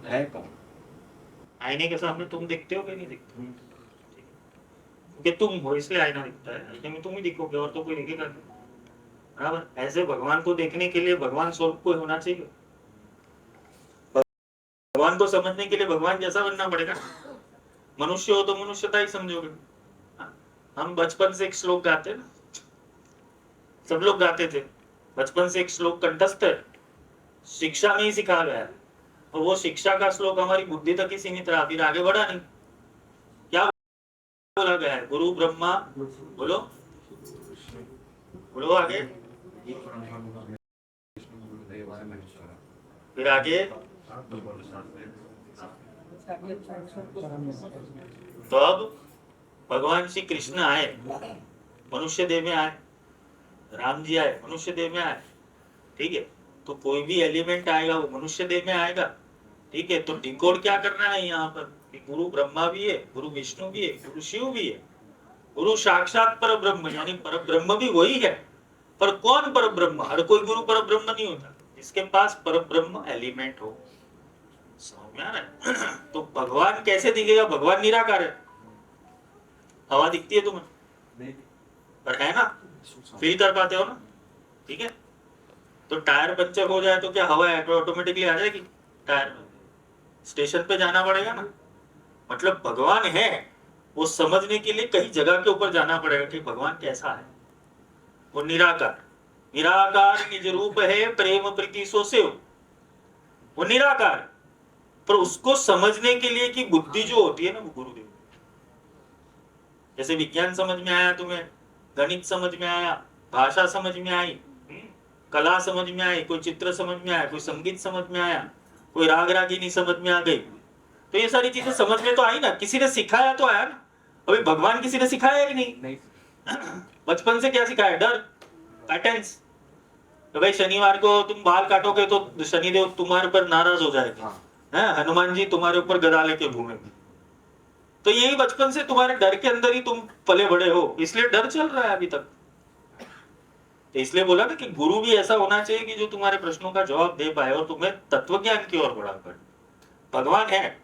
है कौन? आईने के सामने तुम दिखते हो कि नहीं दिखते? क्योंकि तुम हो इसलिए आईना दिखता है, आईने में तुम ही दिखोगे और तो कोई दिखेगा नहीं। बराबर। ऐसे भगवान को देखने के लिए भगवान स्वरूप को होना चाहिए। भगवान को समझने के लिए भगवान जैसा बनना पड़ेगा। मनुष्य हो तो मनुष्यता ही समझोगे। हम बचपन से एक श्लोक गाते ना, सब लोग गाते थे बचपन से, एक श्लोक कंठस्थ है, शिक्षा में ही सिखा गया है। और वो शिक्षा का श्लोक हमारी बुद्धि तक ही सीमित रहा, फिर आगे बढ़ा नहीं। क्या बोला गया है? गुरु ब्रह्मा, बोलो बोलो आगे, फिर आगे। तो अब भगवान श्री कृष्ण आए, मनुष्य देह में आए, राम जी आए, मनुष्य देह में आए, ठीक है। तो कोई भी एलिमेंट आएगा वो मनुष्य देह में आएगा, ठीक है। तो डिकोड क्या करना है यहाँ पर कि गुरु ब्रह्मा भी है, गुरु विष्णु भी है, गुरु शिव भी है, गुरु साक्षात पर ब्रह्म, यानी पर ब्रह्म भी वही है। पर कौन पर ब्रह्म? हर कोई गुरु पर ब्रह्म नहीं होता, जिसके पास पर ब्रह्म एलिमेंट हो। समझ में आ रहा है? तो भगवान कैसे दिखेगा? भगवान निराकार है। हवा दिखती है तुम्हें? नहीं। पर है ना, फील कर पाते हो ना, ठीक है। तो टायर पंचर हो जाए तो क्या हवा ऑटोमेटिकली आ जाएगी? टायर में स्टेशन पे जाना पड़ेगा ना। मतलब भगवान है, वो समझने के लिए कई जगह के ऊपर जाना पड़ेगा कि भगवान कैसा है। वो निराकार, निराकार निज रूप है, प्रेम प्रीति सो सेव। वो निराकार, पर उसको समझने के लिए की बुद्धि जो होती है ना, वो गुरुदेव। जैसे विज्ञान समझ में आया तुम्हें, गणित समझ में आया, भाषा समझ में आई, कला समझ में आई, कोई चित्र समझ में आया, कोई संगीत समझ में आया, कोई राग रागिनी समझ में आ गई, तो ये सारी चीजें समझ में तो आई ना। किसी ने सिखाया तो आया ना। अभी भगवान किसी ने सिखाया कि नहीं? बचपन से क्या सिखाया? डर, पैटर्न्स। तो भाई शनिवार को तुम बाल काटोगे तो शनिदेव तुम्हारे ऊपर नाराज हो जाएगा, हनुमान जी तुम्हारे ऊपर गदा लेके घूमेंगे। तो यही बचपन से तुम्हारे डर के अंदर ही तुम पले बड़े हो, इसलिए डर चल रहा है अभी तक। तो इसलिए बोला ना कि गुरु भी ऐसा होना चाहिए कि जो तुम्हारे प्रश्नों का जवाब दे पाए और तुम्हें तत्व ज्ञान की ओर बढ़ा पाए। भगवान है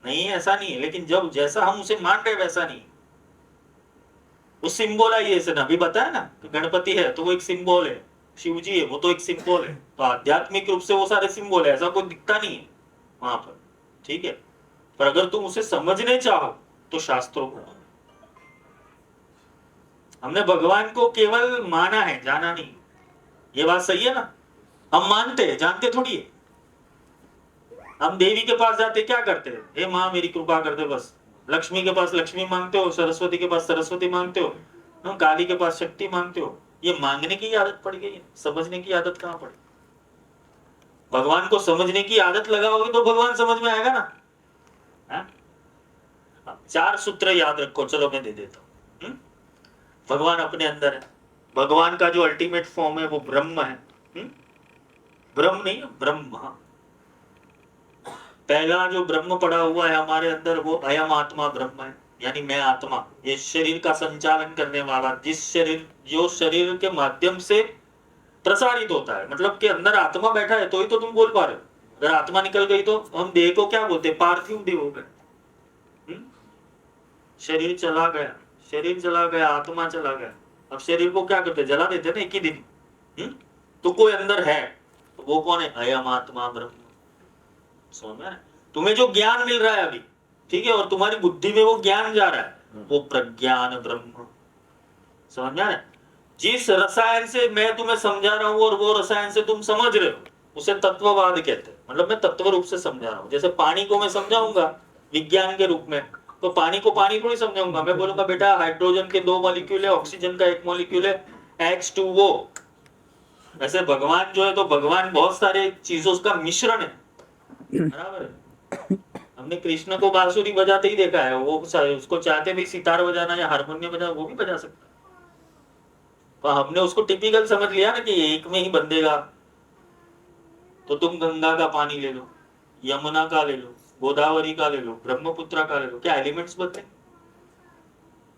नहीं, ऐसा नहीं है, लेकिन जब जैसा हम उसे मान रहे वैसा नहीं। वो सिंबोलाइजेशन अभी बताया ना कि गणपति है तो वो एक सिंबल है, शिव जी है वो तो एक सिंबल है। तो आध्यात्मिक रूप से वो सारे सिंबल है, ऐसा कोई दिखता नहीं है वहां पर, ठीक है। पर अगर तुम उसे समझने चाहो तो शास्त्रों को। हमने भगवान को केवल माना है, जाना नहीं। ये बात सही है ना? हम मानते हैं, जानते थोड़ी है। हम देवी के पास जाते क्या करते हैं? हे माँ मेरी कृपा कर दे बस। लक्ष्मी के पास लक्ष्मी मांगते हो, सरस्वती के पास सरस्वती मांगते हो, काली के पास शक्ति मांगते हो। ये मांगने की आदत पड़ गई है, समझने की आदत कहाँ पड़ी? भगवान को समझने की आदत लगाओगे तो भगवान समझ में आएगा ना। हा? 4 सूत्र याद रखो, चलो मैं दे देता हूं। भगवान अपने अंदर है, भगवान का जो अल्टीमेट फॉर्म है वो ब्रह्म है। ब्रह्म नहीं, ब्रह्म। पहला जो ब्रह्म पड़ा हुआ है हमारे अंदर वो अयम आत्मा ब्रह्म है, यानी मैं आत्मा, ये शरीर का संचालन करने वाला, जिस शरीर जो शरीर के माध्यम से प्रसारित होता है। मतलब कि अंदर आत्मा बैठा है तो ही तो तुम बोल पा रहे हो। अगर आत्मा निकल गई तो हम देह को क्या बोलते? पार्थिव देह हो गए। शरीर चला गया, शरीर चला गया, आत्मा चला गया। अब शरीर को क्या करते? जला देते ना एक ही दिन। तो कोई अंदर है, तो वो कौन है? अयम आत्मा ब्रह्म। समझ में? तुम्हें जो ज्ञान मिल रहा है अभी, ठीक है, और तुम्हारी बुद्धि में वो ज्ञान जा रहा है, वो प्रज्ञान ब्रह्म। समझ में आ रहा है? जिस रसायन से मैं तुम्हें समझा रहा हूं और वो रसायन से तुम समझ रहे हो, उसे तत्ववाद कहते हैं। मतलब मैं तत्व रूप से समझा रहा हूं। जैसे पानी को मैं समझाऊंगा विज्ञान के रूप में, तो पानी को पानी को नहीं समझाऊंगा। मैं बोलूंगा बेटा हाइड्रोजन के 2 मॉलिक्यूल है, ऑक्सीजन का 1 मॉलिक्यूल है, H2O। वैसे भगवान जो है, तो भगवान बहुत सारे चीजों का मिश्रण है, बराबर है। हमने कृष्ण को बांसुरी बजाते ही देखा है, वो उसको चाहते भी सितार बजाना या हारमोनियम बजाना, वो भी बजा सकता है। तो हमने उसको टिपिकल समझ लिया ना कि एक में ही बंधेगा। तो तुम गंगा का पानी ले लो, यमुना का ले लो, गोदावरी का ले लो, ब्रह्मपुत्र का ले लो, क्या एलिमेंट्स बदले?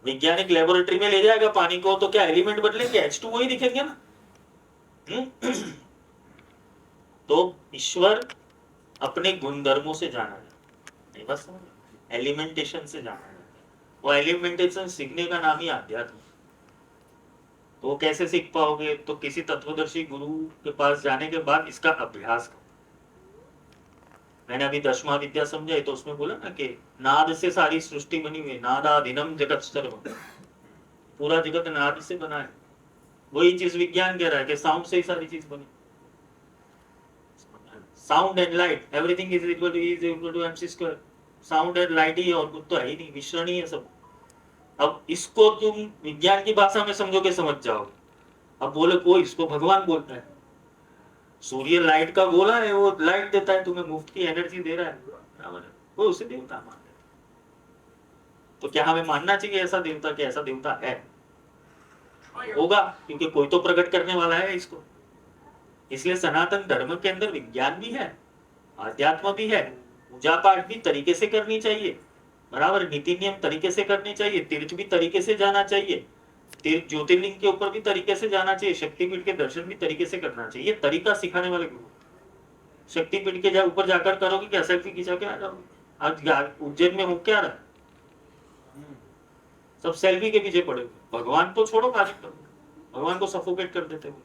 वैज्ञानिक लेबोरेटरी में ले जाएगा पानी को तो क्या एलिमेंट बदलेंगे? H2O ही दिखेंगे ना। तो ईश्वर अपने गुणधर्मों से जाना जाता है, बस एलिमेंटेशन से जाना जाता है। वो एलिमेंटेशन सीखने का नाम ही अध्यात्म। तो वो कैसे सीख पाओगे? तो किसी तत्वदर्शी गुरु के पास जाने के बाद इसका अभ्यास करो। मैंने अभी 10वां विद्या समझाई तो उसमें बोला ना कि नाद से सारी सृष्टि बनी हुई है, नादाधीनम जगत सर्वम, पूरा जगत नाद से बना है। वही चीज विज्ञान कह रहा है कि साउंड से ही सारी चीज बनी। Sound and light, everything is equal to MC square. Sound and light ही, और कुछ तो है ही नहीं, मिश्रण ही है सब। अब इसको तुम विज्ञान की भाषा में समझोगे, समझ जाओगे। अब बोले कोई इसको भगवान बोलता है, सूर्य लाइट का गोला है, वो लाइट देता है तुम्हें, मुफ्त की एनर्जी दे रहा है, वो उसे देवता मान है। तो क्या हमें मानना चाहिए ऐसा देवता कि ऐसा देवता है? होगा, क्योंकि कोई तो प्रकट करने वाला है इसको। इसलिए सनातन धर्म के अंदर विज्ञान भी है, आध्यात्म भी है, पूजा पाठ भी तरीके से करनी चाहिए, बराबर नीति नियम तरीके से करने चाहिए, तीर्थ भी तरीके से जाना चाहिए, तीर्थ ज्योतिर्लिंग के ऊपर भी तरीके से जाना चाहिए, शक्तिपीठ के दर्शन भी तरीके से करना चाहिए। तरीका सिखाने वाले गुरु। शक्तिपीठ के ऊपर जाकर करोगे क्या सेल्फी खिंचा के आ जाओगे? आज उज्जैन में हो क्या रहा है? सब सेल्फी के पीछे पड़े हुए। भगवान तो छोड़ो, कार्य करो, भगवान को सफोकेट कर देते हुए।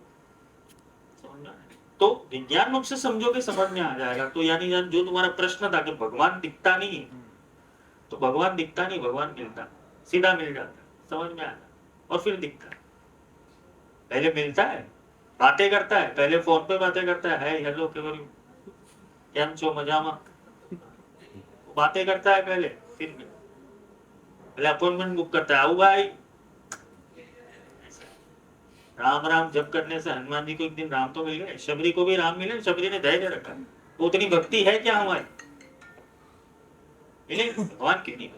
तो विज्ञान रूप से समझोगे, समझ में आ जाएगा। तो यानी जो तुम्हारा प्रश्न था कि भगवान दिखता नहीं है, तो भगवान दिखता नहीं, भगवान मिलता, सीधा मिल जाता, समझ में आता, और फिर दिखता है। पहले मिलता है, बातें करता है, पहले फोन पे बातें करता है, हेलो केम छो मजामा, बातें करता है पहले, फिर पहले अपॉइंटमेंट बुक करता है, आओ भाई। राम राम जप करने से हनुमान जी को एक दिन राम तो मिल गए, शबरी को भी राम मिले, शबरी ने धैर्य रखा। तो उतनी भक्ति है क्या हमारी? भगवान की नहीं।